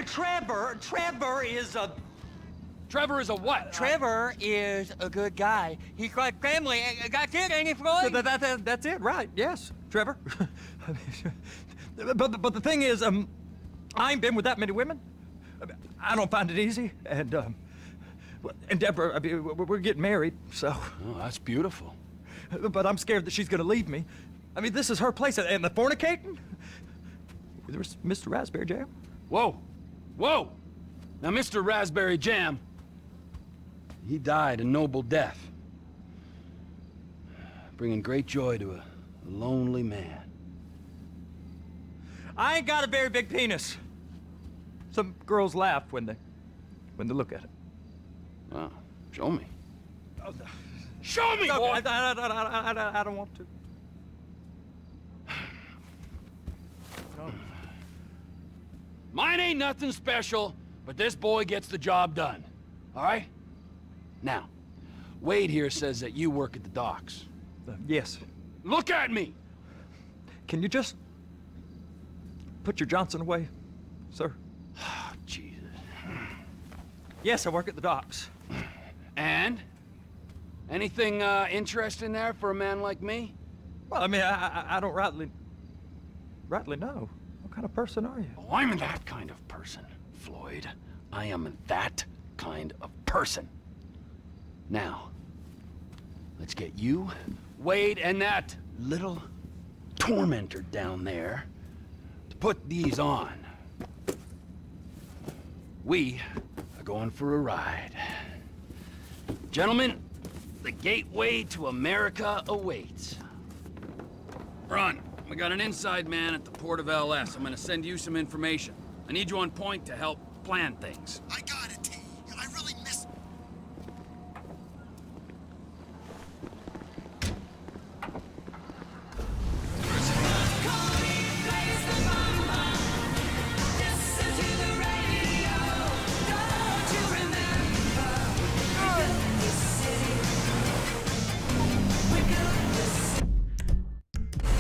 Trevor is a... Trevor is a what? Trevor is a good guy. He's like family. That's it, ain't it, Floyd? That's it, right? Yes, Trevor. but the thing is, I ain't been with that many women. I don't find it easy, and Deborah, I mean, we're getting married, so. Oh, that's beautiful. But I'm scared that she's gonna leave me. I mean, this is her place, and the fornicating? There's Mr. Raspberry Jam. Whoa, whoa! Now, Mr. Raspberry Jam, he died a noble death, bringing great joy to a lonely man. I ain't got a very big penis. Some girls laugh when they look at it. Wow, show me. Oh, Show me, no, boy! I don't want to. No. Mine ain't nothing special, but this boy gets the job done. All right? Now, Wade here says that you work at the docks. Yes. Look at me! Can you just put your Johnson away, sir? Oh, Jesus. Yes, I work at the docks. And? Anything interesting there for a man like me? Well, I mean, I don't rightly know. What kind of person are you? Oh, I'm that kind of person, Floyd. I am that kind of person. Now, let's get you, Wade, and that little tormentor down there to put these on. We are going for a ride. Gentlemen, the gateway to America awaits. Run. We got an inside man at the port of LS. I'm gonna send you some information. I need you on point to help plan things. I got it, T. I really miss...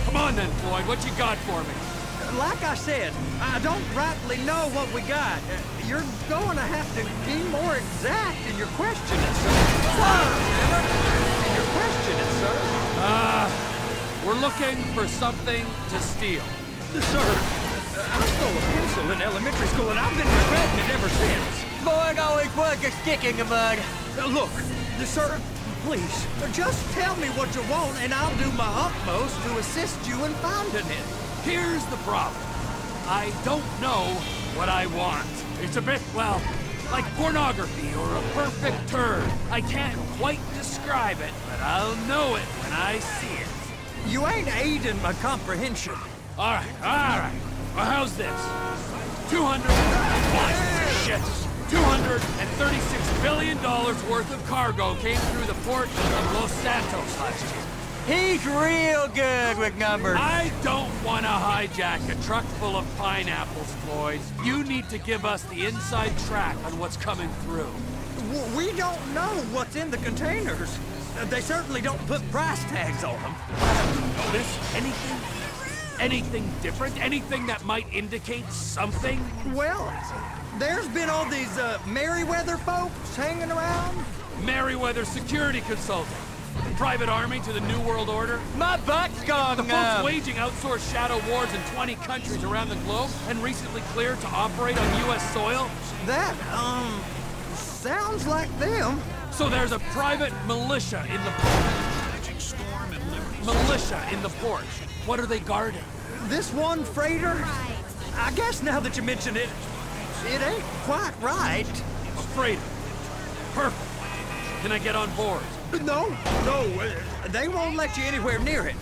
Come on then, Floyd. What you got for me? Like I said, I don't rightly know what we got. You're going to have to be more exact in your questioning, sir. In your questioning, sir. We're looking for something to steal. Sir, I stole a pencil in elementary school, and I've been regretting it ever since. Floyd always was a stick in the mud. Look, sir, please, just tell me what you want, and I'll do my utmost to assist you in finding it. Here's the problem. I don't know what I want. It's a bit, well, like pornography or a perfect turd. I can't quite describe it, but I'll know it when I see it. You ain't aiding my comprehension. All right. Well, how's this? $236 billion worth of cargo came through the port of Los Santos last year. He's real good with numbers. I don't want to hijack a truck full of pineapples, Floyd. You need to give us the inside track on what's coming through. We don't know what's in the containers. They certainly don't put price tags on them. Notice anything? Anything different? Anything that might indicate something? Well, there's been all these Merryweather folks hanging around. Merryweather Security Consulting. Private army to the New World Order. My butt's gone The folks waging outsourced shadow wars in 20 countries around the globe and recently cleared to operate on U.S. soil. That, sounds like them. So there's a private militia in the port. Militia in the port. What are they guarding? This one freighter? I guess now that you mention it, it ain't quite right. A freighter. Perfect. Can I get on board? No, they won't let you anywhere near it.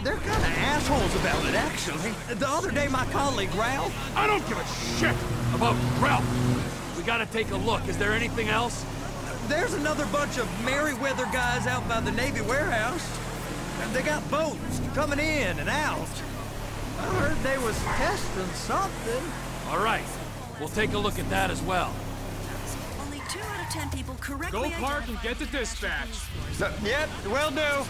They're kind of assholes about it, actually. The other day, my colleague, Ralph... I don't give a shit about Ralph. We gotta take a look. Is there anything else? There's another bunch of Merryweather guys out by the Navy warehouse. They got boats coming in and out. I heard they was testing something. All right. We'll take a look at that as well. Only 2 out of 10 people correctly Go park and get to dispatch. Yep, will do.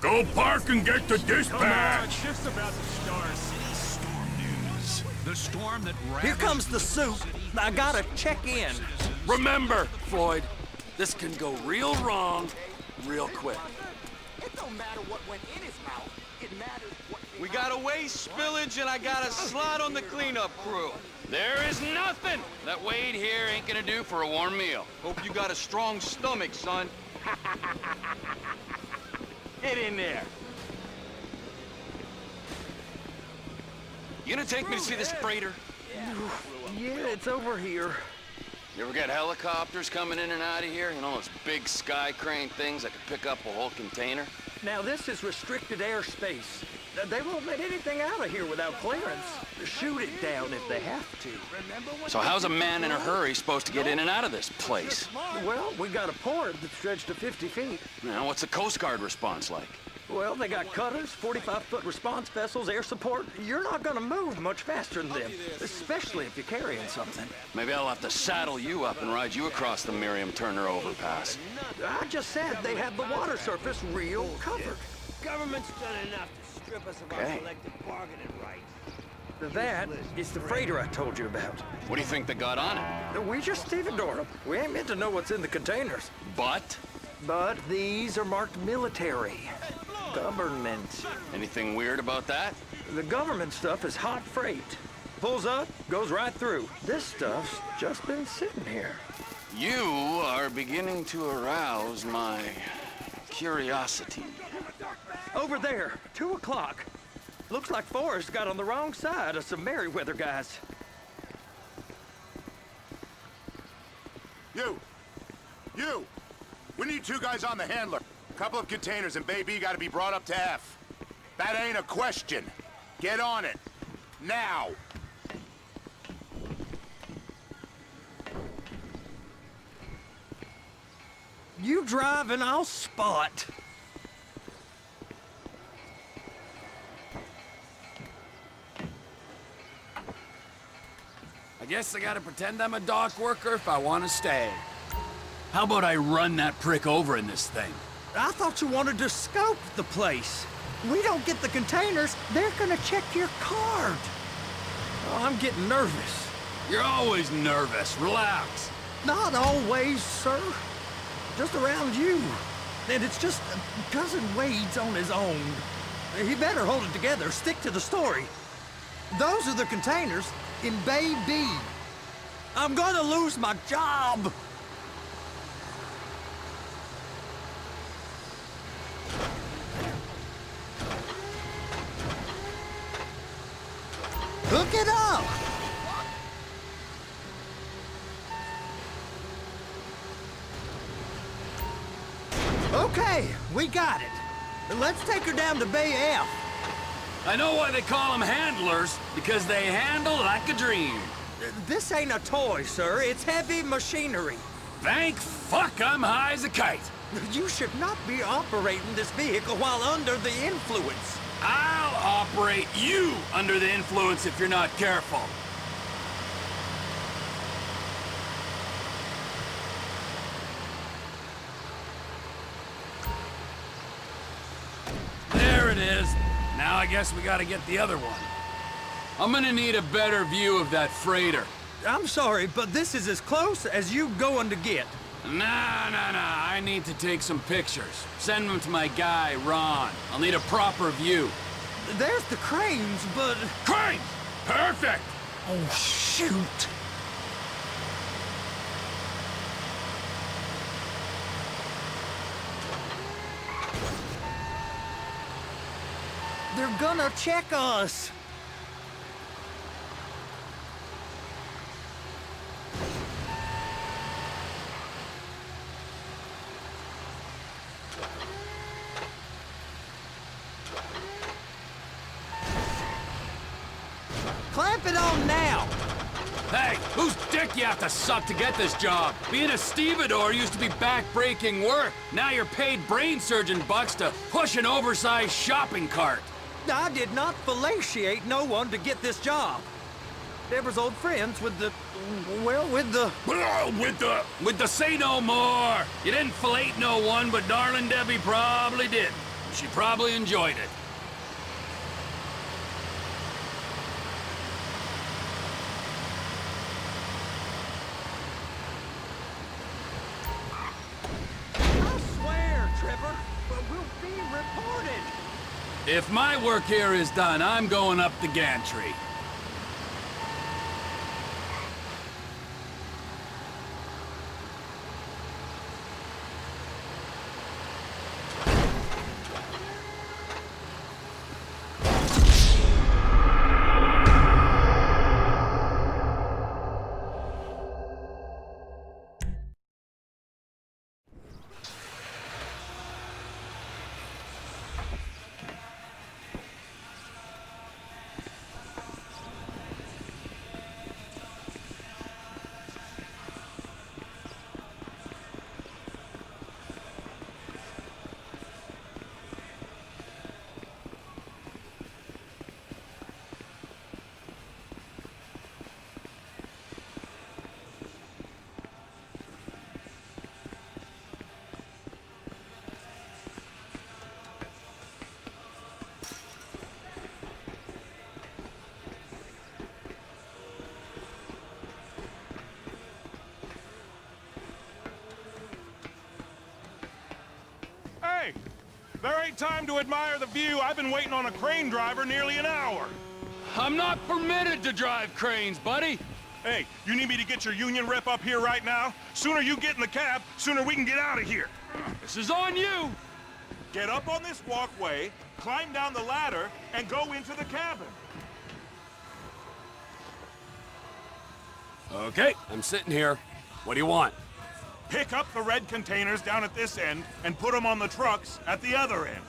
Go park and get to dispatch. Come on, shift's about to start. City Storm News. The storm that Here comes the suit. I gotta check in. Remember, Floyd, this can go real wrong real quick. It don't matter what went in his mouth. It matters what We got a waste spillage and I got a slot on the cleanup crew. There is nothing that Wade here ain't gonna do for a warm meal. Hope you got a strong stomach, son. Get in there. You gonna take me to see this freighter? Yeah, it's over here. You ever get helicopters coming in and out of here? You know, those big sky crane things that could pick up a whole container? Now, this is restricted airspace. They won't let anything out of here without clearance. Shoot it down if they have to. So how's a man in a hurry supposed to get in and out of this place? Well, we got a port that stretched to 50 feet. Now, what's the Coast Guard response like? Well, they got cutters, 45-foot response vessels, air support. You're not gonna move much faster than them, especially if you're carrying something. Maybe I'll have to saddle you up and ride you across the Miriam Turner overpass. I just said they had the water surface real covered. Government's done enough to strip us of our Okay. collective bargaining rights. That is the freighter I told you about. What do you think they got on it? We just stevedore them. We ain't meant to know what's in the containers. But? But these are marked military. Government. Anything weird about that? The government stuff is hot freight. Pulls up, goes right through. This stuff's just been sitting here. You are beginning to arouse my curiosity. Over there, 2 o'clock. Looks like Forrest got on the wrong side of some Merryweather guys. You! We need 2 guys on the handler. Couple of containers and Bay B gotta be brought up to F. That ain't a question. Get on it. Now! You drive and I'll spot. I guess I gotta pretend I'm a dock worker if I want to stay. How about I run that prick over in this thing? I thought you wanted to scope the place. We don't get the containers, they're gonna check your card. Oh, I'm getting nervous. You're always nervous. Relax. Not always, sir. Just around you. And it's just Cousin Wade's on his own. He better hold it together, stick to the story. Those are the containers in Bay B. I'm gonna lose my job. Hook it up! Okay, we got it. Let's take her down to Bay F. I know why they call them handlers, because they handle like a dream. This ain't a toy, sir. It's heavy machinery. Thank fuck I'm high as a kite. You should not be operating this vehicle while under the influence. I'll operate you under the influence if you're not careful. There it is. Now I guess we gotta get the other one. I'm gonna need a better view of that freighter. I'm sorry, but this is as close as you going to get. Nah. I need to take some pictures. Send them to my guy, Ron. I'll need a proper view. There's the cranes, but... Crane! Perfect! Oh, shoot! They're gonna check us! Clamp it on now! Hey, whose dick you have to suck to get this job? Being a stevedore used to be back-breaking work. Now you're paid brain surgeon bucks to push an oversized shopping cart. I did not fellatiate no one to get this job. Deborah's old friends with the... well, with the... With the say no more. You didn't fillet no one, but darling Debbie probably did. She probably enjoyed it. be reported. If my work here is done, I'm going up the gantry. Hey, there ain't time to admire the view. I've been waiting on a crane driver nearly an hour. I'm not permitted to drive cranes, buddy. Hey, you need me to get your union rep up here right now? Sooner you get in the cab, sooner we can get out of here. This is on you. Get up on this walkway, climb down the ladder, and go into the cabin. Okay, I'm sitting here. What do you want? Pick up the red containers down at this end and put them on the trucks at the other end.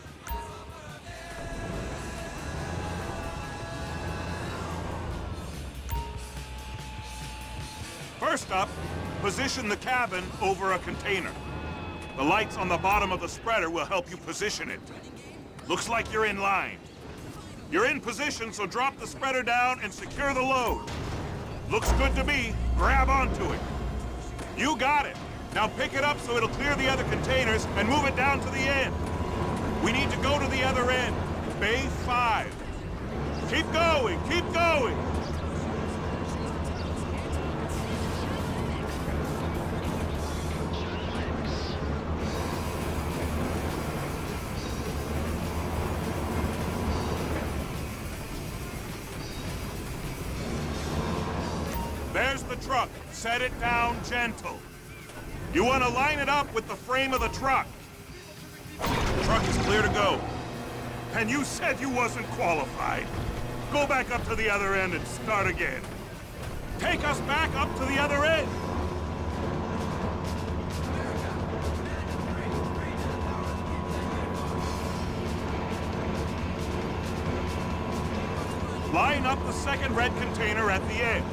First up, position the cabin over a container. The lights on the bottom of the spreader will help you position it. Looks like you're in line. You're in position, so drop the spreader down and secure the load. Looks good to me. Grab onto it. You got it. Now pick it up so it'll clear the other containers and move it down to the end. We need to go to the other end. Bay 5. Keep going, keep going. There's the truck. Set it down gentle. You want to line it up with the frame of the truck. The truck is clear to go. And you said you wasn't qualified. Go back up to the other end and start again. Take us back up to the other end. Line up the second red container at the end.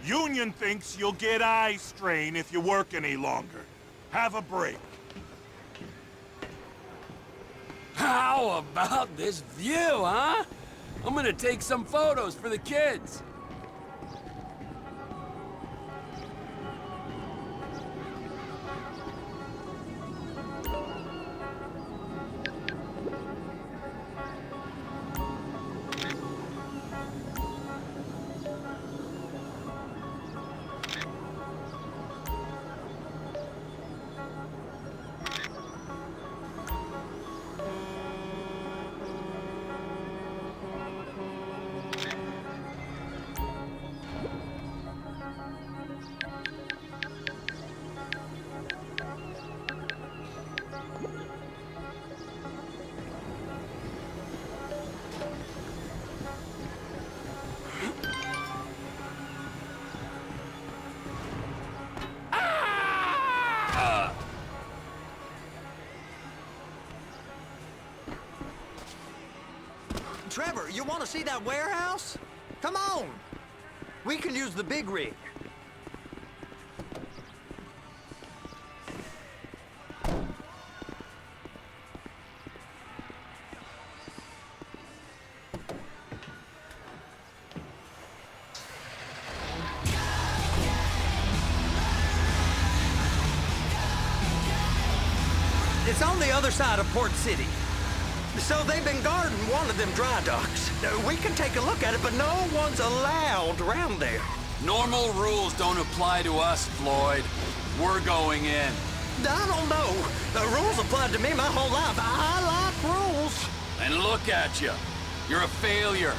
Union thinks you'll get eye strain if you work any longer. Have a break. How about this view, huh? I'm gonna take some photos for the kids. Trevor, you want to see that warehouse? Come on. We can use the big rig. It's on the other side of Port City. So they've been guarding one of them dry docks. We can take a look at it, but no one's allowed around there. Normal rules don't apply to us, Floyd. We're going in. I don't know. The rules applied to me my whole life. I like rules. And look at you. You're a failure.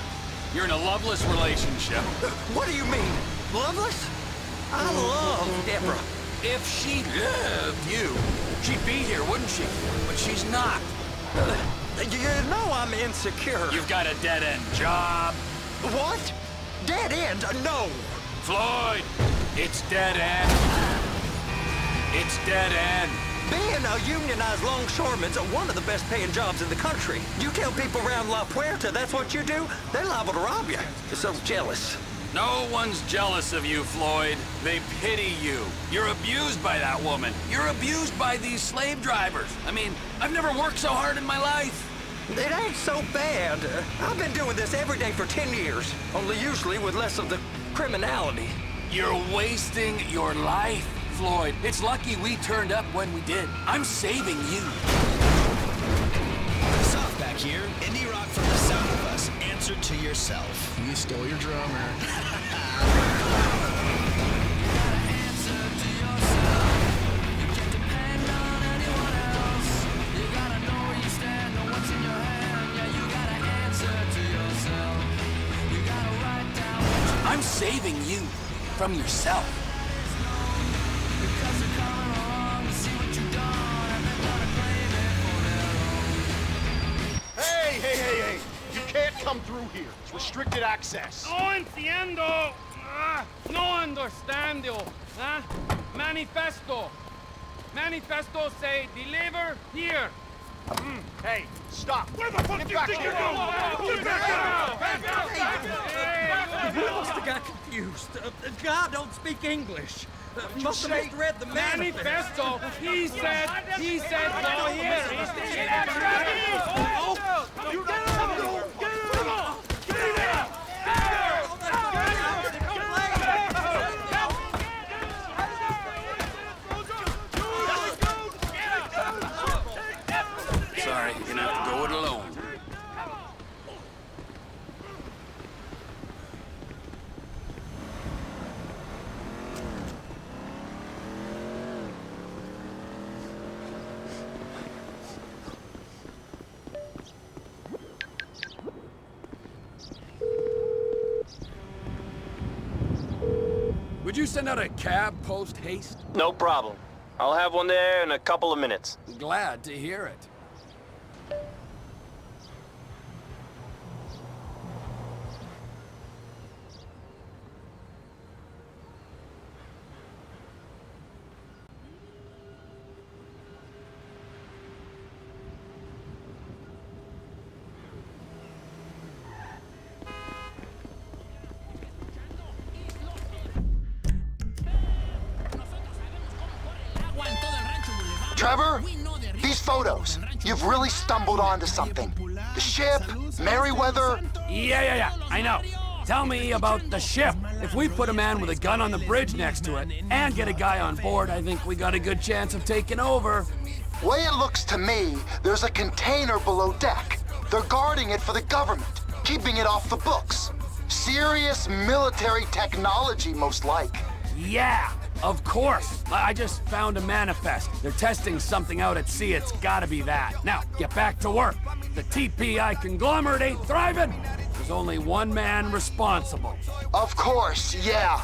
You're in a loveless relationship. What do you mean? Loveless? I love Deborah. If she loved you, she'd be here, wouldn't she? But she's not. You know I'm insecure. You've got a dead-end job. What? Dead end? No. Floyd, it's dead end. It's dead end. Being a unionized longshoreman's one of the best paying jobs in the country. You tell people around La Puerta that's what you do, they're liable to rob you. They're so jealous. No one's jealous of you, Floyd. They pity you. You're abused by that woman. You're abused by these slave drivers. I mean, I've never worked so hard in my life. It ain't so bad. I've been doing this every day for 10 years, only usually with less of the criminality. You're wasting your life, Floyd. It's lucky we turned up when we did. I'm saving you. Soft back here. Indie rock from the sound of us. Answer to yourself. You stole your drummer. I'm saving you from yourself. Hey! You can't come through here. It's restricted access. No entiendo. No understando. Manifesto. Manifesto say deliver here. Hey, stop. Where the fuck Get do you back think here. you're going? Get back out! You must have got confused. God don't speak English. Must have misread the manifesto. Manifesto. He said go here. You get out! Sorry, you're gonna have to go it alone. Would you send out a cab post-haste? No problem. I'll have one there in a couple of minutes. Glad to hear it. Trevor, these photos, you've really stumbled onto something. The ship, Merryweather. Yeah, I know. Tell me about the ship. If we put a man with a gun on the bridge next to it and get a guy on board, I think we got a good chance of taking over. Way it looks to me, there's a container below deck. They're guarding it for the government, keeping it off the books. Serious military technology, most like. Yeah, of course. I just found a manifest. They're testing something out at sea. It's gotta be that. Now, get back to work. The TPI conglomerate ain't thriving. There's only one man responsible. Of course, yeah.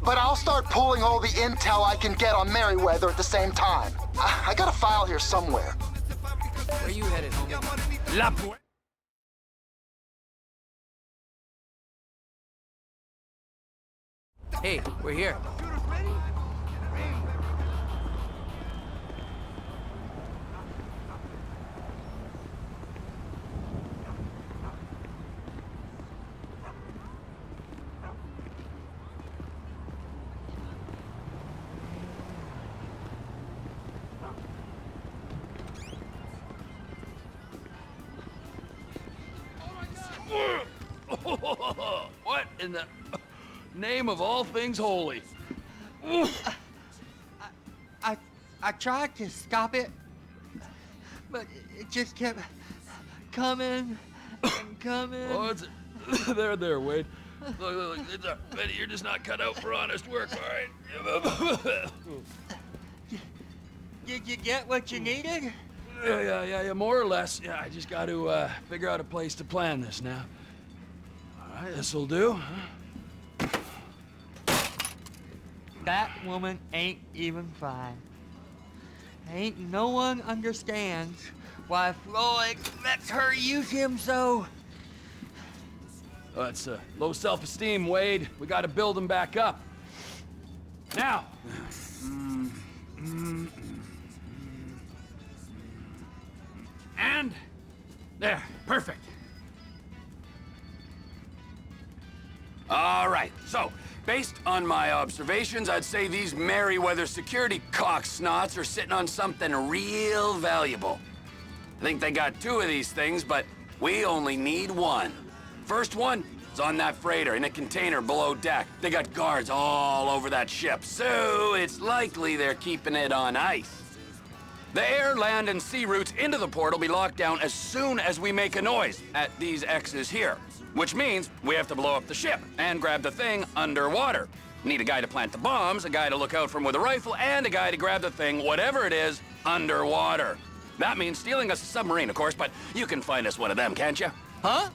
But I'll start pulling all the intel I can get on Merryweather at the same time. I got a file here somewhere. Where you headed, homie? La Pu- Hey, we're here. What in the name of all things holy? I tried to stop it, but it just kept coming and coming. Oh, it's there, Wade. Look, Betty, you're just not cut out for honest work, all right? Did you get what you needed? Yeah, more or less. Yeah, I just got to figure out a place to plan this now. All right, this'll do. That woman ain't even fine. Ain't no one understands why Floyd lets her use him so. That's low self-esteem, Wade. We got to build him back up. Now. And there, perfect. All right, so based on my observations, I'd say these Merryweather security cocksnots are sitting on something real valuable. I think they got 2 of these things, but we only need 1. First one is on that freighter in a container below deck. They got guards all over that ship, so it's likely they're keeping it on ice. The air, land, and sea routes into the port will be locked down as soon as we make a noise at these X's here. Which means we have to blow up the ship and grab the thing underwater. Need a guy to plant the bombs, a guy to look out for him with a rifle, and a guy to grab the thing, whatever it is, underwater. That means stealing us a submarine, of course, but you can find us one of them, can't you? Huh?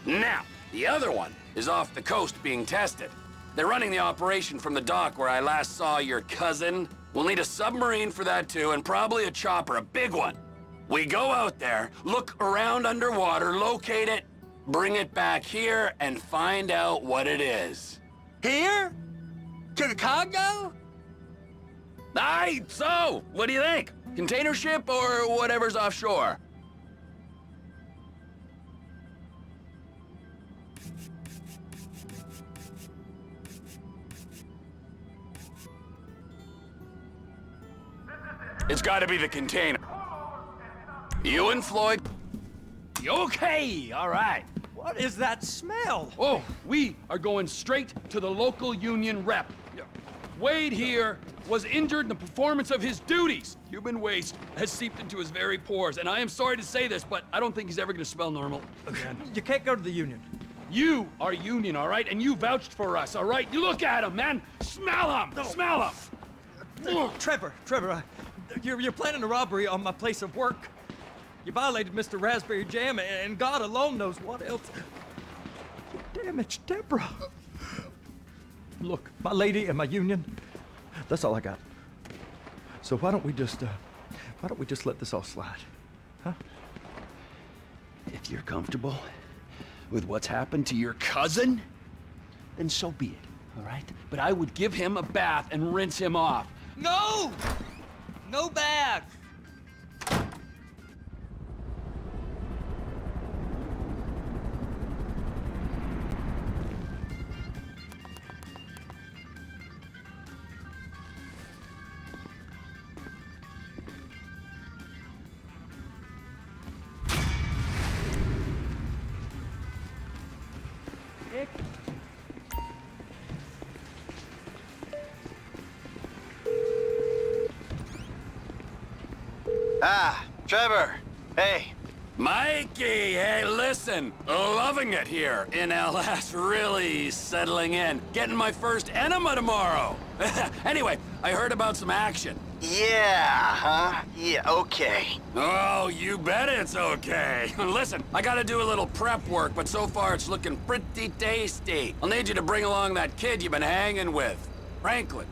Now, the other one is off the coast being tested. They're running the operation from the dock where I last saw your cousin. We'll need a submarine for that too, and probably a chopper, a big one. We go out there, look around underwater, locate it, bring it back here, and find out what it is. Here? To the Congo? Aye, so, what do you think? Container ship or whatever's offshore? It's gotta be the container. You and Floyd? Okay, all right. What is that smell? Oh, we are going straight to the local union rep. Wade here was injured in the performance of his duties. Human waste has seeped into his very pores, and I am sorry to say this, but I don't think he's ever gonna smell normal again. You can't go to the union. You are union, all right? And you vouched for us, all right? You look at him, man. Smell him. No. Smell him. Trevor, you're planning a robbery on my place of work. You violated Mr. Raspberry Jam, and God alone knows what else. You damaged Deborah. Look, my lady and my union, that's all I got. So why don't we just let this all slide, huh? If you're comfortable with what's happened to your cousin, then so be it, all right? But I would give him a bath and rinse him off. No! No bath! Ah, Trevor. Hey. Mikey, hey, listen. Loving it here in LS, really settling in. Getting my first enema tomorrow. Anyway, I heard about some action. Yeah, huh? Yeah, okay. Oh, you bet it's okay. Listen, I gotta do a little prep work, but so far it's looking pretty tasty. I'll need you to bring along that kid you've been hanging with, Franklin.